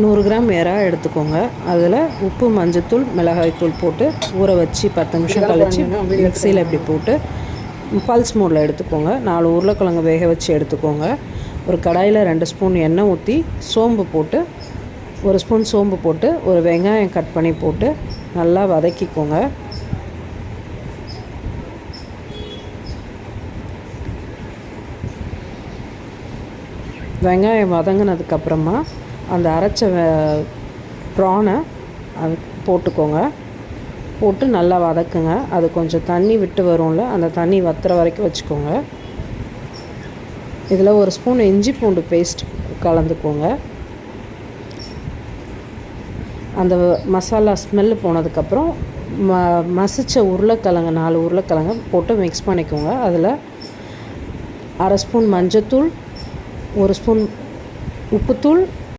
100 gram எறா எடுத்துக்கோங்க. அதில் உப்பு, மஞ்சத்தூள், மிளகாய்த்தூள் போட்டு ஊற வச்சு 10 நிமிஷம் கழித்து மிக்சியில் இப்படி போட்டு பல்ஸ் மோடில் எடுத்துக்கோங்க. 4 உருளைக்கிழங்கு வேக வச்சு எடுத்துக்கோங்க. ஒரு கடாயில் 2 ஸ்பூன் எண்ணெய் ஊற்றி சோம்பு போட்டு 1 ஸ்பூன் சோம்பு போட்டு ஒரு வெங்காயம் கட் பண்ணி போட்டு நல்லா வதக்கிக்கோங்க. வெங்காயம் வதங்கினதுக்கப்புறமா அந்த அரைச்ச ப்ரானை அது போட்டுக்கோங்க. போட்டு நல்லா வதக்குங்க. அது கொஞ்சம் தண்ணி விட்டு வரும்ல, அந்த தண்ணி வத்துற வரைக்கும் வச்சுக்கோங்க. இதில் 1 ஸ்பூன் இஞ்சி பூண்டு பேஸ்ட் கலந்துக்கோங்க. அந்த மசாலா ஸ்மெல்லு போனதுக்கப்புறம் மசித்த உருளைக்கிழங்கு 4 உருளைக்கிழங்கு போட்டு மிக்ஸ் பண்ணிக்கோங்க. அதில் 1/2 ஸ்பூன் மஞ்சத்தூள், 1 ஸ்பூன் உப்புத்தூள்,